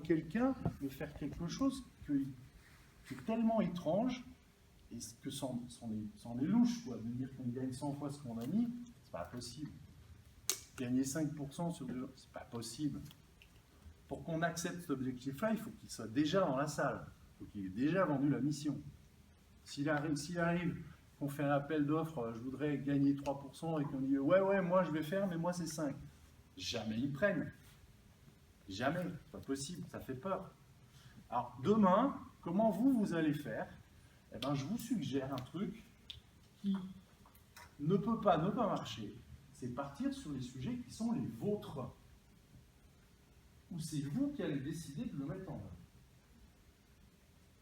quelqu'un de faire quelque chose qui est tellement étrange et que c'en est louche, quoi, de dire qu'on gagne 100 fois ce qu'on a mis, c'est pas possible. Gagner 5% sur 2 ans, c'est pas possible. Pour qu'on accepte cet objectif-là, il faut qu'il soit déjà dans la salle, il faut qu'il ait déjà vendu la mission. S'il arrive qu'on fait un appel d'offres, je voudrais gagner 3% et qu'on dit ouais, moi je vais faire, mais moi c'est 5. Jamais ils prennent. Jamais, c'est pas possible, ça fait peur. Alors demain, comment vous allez faire? Eh ben, je vous suggère un truc qui ne peut pas marcher, c'est partir sur les sujets qui sont les vôtres, où c'est vous qui allez décider de le mettre en œuvre.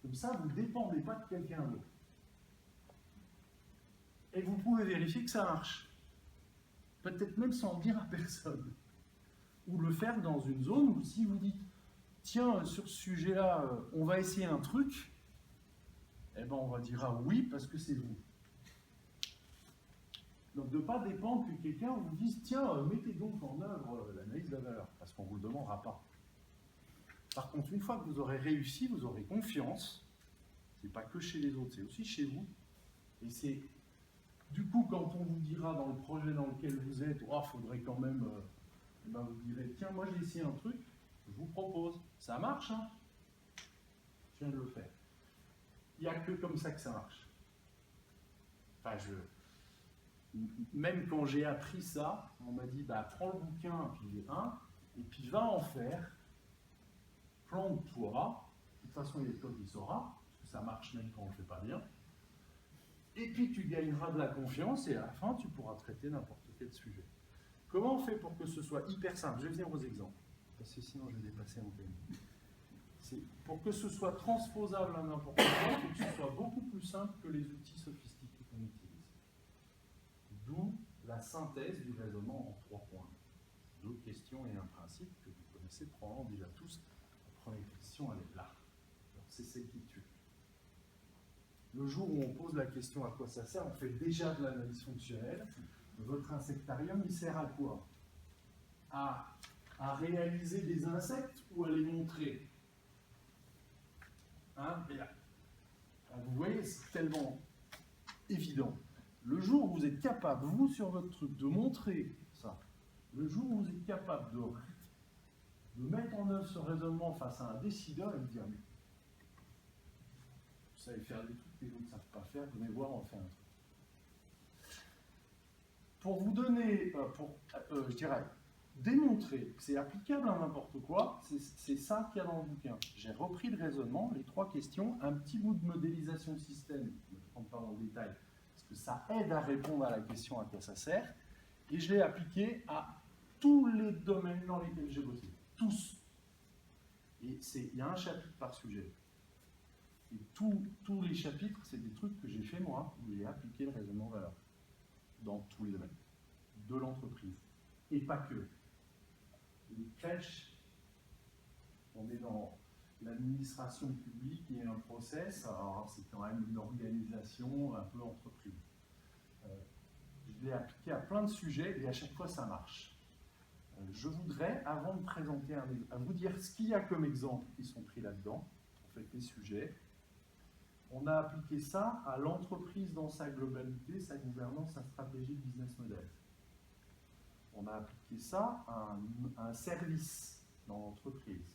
Comme ça, vous ne dépendez pas de quelqu'un d'autre. Et vous pouvez vérifier que ça marche. Peut-être même sans le dire à personne. Ou le faire dans une zone où si vous dites tiens, sur ce sujet-là, on va essayer un truc, eh ben on va dire ah oui parce que c'est vous. Donc de ne pas dépendre que quelqu'un vous dise tiens, mettez donc en œuvre l'analyse de la valeur, parce qu'on ne vous le demandera pas. Par contre, une fois que vous aurez réussi, vous aurez confiance, c'est pas que chez les autres, c'est aussi chez vous. Et c'est du coup quand on vous dira dans le projet dans lequel vous êtes, oh, faudrait quand même, eh ben vous direz tiens, moi j'ai essayé un truc, je vous propose, ça marche, hein? Je viens de le faire. Il n'y a que comme ça que ça marche. Enfin, même quand j'ai appris ça, on m'a dit bah, prends le bouquin, et puis va en faire, plante-toi, de toute façon il y a toi qui saura, parce que ça marche même quand on ne le fait pas bien, et puis tu gagneras de la confiance, et à la fin tu pourras traiter n'importe quel sujet. Comment on fait pour que ce soit hyper simple? Je vais venir aux exemples, parce que sinon je vais dépasser mon thème. Pour que ce soit transposable à n'importe quoi, il faut que ce soit beaucoup plus simple que les outils sophistiqués qu'on utilise. D'où la synthèse du raisonnement en 3 points. 2 questions et un principe que vous connaissez probablement déjà tous. La première question, elle est là. C'est celle qui tue. Le jour où on pose la question à quoi ça sert, on fait déjà de l'analyse fonctionnelle. Votre insectarium, il sert à quoi? À réaliser des insectes ou à les montrer? Hein, et là, vous voyez, c'est tellement évident. Le jour où vous êtes capable, vous, sur votre truc, de montrer ça, le jour où vous êtes capable de mettre en œuvre ce raisonnement face à un décideur et de dire mais vous savez faire des trucs que les autres ne savent pas faire, venez voir, on fait un truc. Pour vous donner, je dirais, démontrer que c'est applicable à n'importe quoi, c'est ça qu'il y a dans le bouquin. J'ai repris le raisonnement, les 3 questions, un petit bout de modélisation de système, je ne rentre pas dans le détail, parce que ça aide à répondre à la question à quoi ça sert, et je l'ai appliqué à tous les domaines dans lesquels j'ai bossé, tous. Et il y a un chapitre par sujet. Et tous les chapitres, c'est des trucs que j'ai fait moi, où j'ai appliqué le raisonnement valeur, dans tous les domaines, de l'entreprise, et pas que. Une crèche, on est dans l'administration publique, il y a un process, alors c'est quand même une organisation un peu entreprise. Je l'ai appliqué à plein de sujets et à chaque fois ça marche. Je voudrais, avant de présenter à vous dire ce qu'il y a comme exemples qui sont pris là-dedans, en fait les sujets. On a appliqué ça à l'entreprise dans sa globalité, sa gouvernance, sa stratégie de business model. On a appliqué ça à un service dans l'entreprise.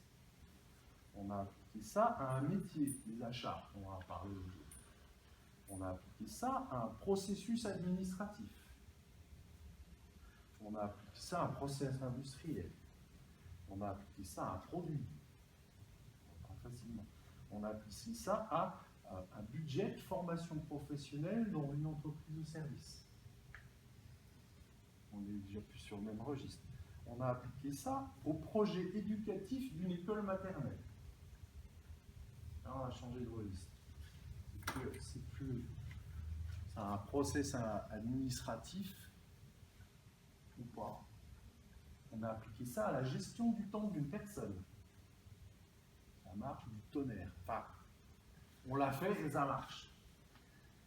On a appliqué ça à un métier, les achats, on va en parler aujourd'hui. On a appliqué ça à un processus administratif. On a appliqué ça à un process industriel. On a appliqué ça à un produit. Facilement. On a appliqué ça à un budget de formation professionnelle dans une entreprise de service. On est déjà plus sur le même registre. On a appliqué ça au projet éducatif d'une école maternelle. Là, on a changé de registre. C'est un process administratif ou pas. On a appliqué ça à la gestion du temps d'une personne. Ça marche du tonnerre. Enfin, on l'a fait et ça marche.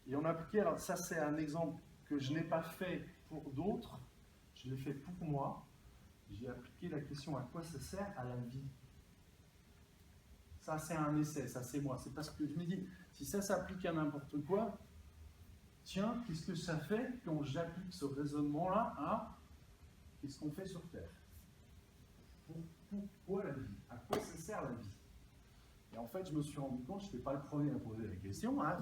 Et on a appliqué, alors ça c'est un exemple que je n'ai pas fait pour d'autres, je l'ai fait pour moi. J'ai appliqué la question à quoi ça sert à la vie. ça c'est un essai, ça c'est moi. C'est parce que je me dis, si ça s'applique à n'importe quoi, tiens, qu'est-ce que ça fait quand j'applique ce raisonnement-là à qu'est-ce qu'on fait sur Terre? Pourquoi la vie? À quoi ça sert la vie? Et en fait, je me suis rendu compte, je n'étais pas le premier à poser la question, hein,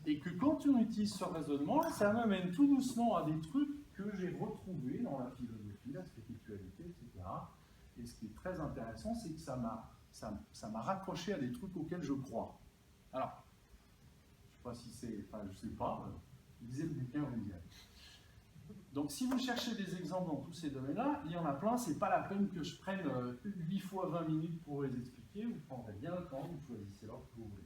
et que quand on utilise ce raisonnement, ça m'amène tout doucement à des trucs que j'ai retrouvés dans la philosophie, la spiritualité, etc. Et ce qui est très intéressant, c'est que ça m'a raccroché à des trucs auxquels je crois. Alors, je ne sais pas si c'est, enfin, je ne sais pas, lisez le bouquin, vous me direz. Donc, si vous cherchez des exemples dans tous ces domaines-là, il y en a plein, c'est pas la peine que je prenne 8 fois 20 minutes pour les expliquer, vous prendrez bien le temps, vous choisissez l'ordre que vous voulez.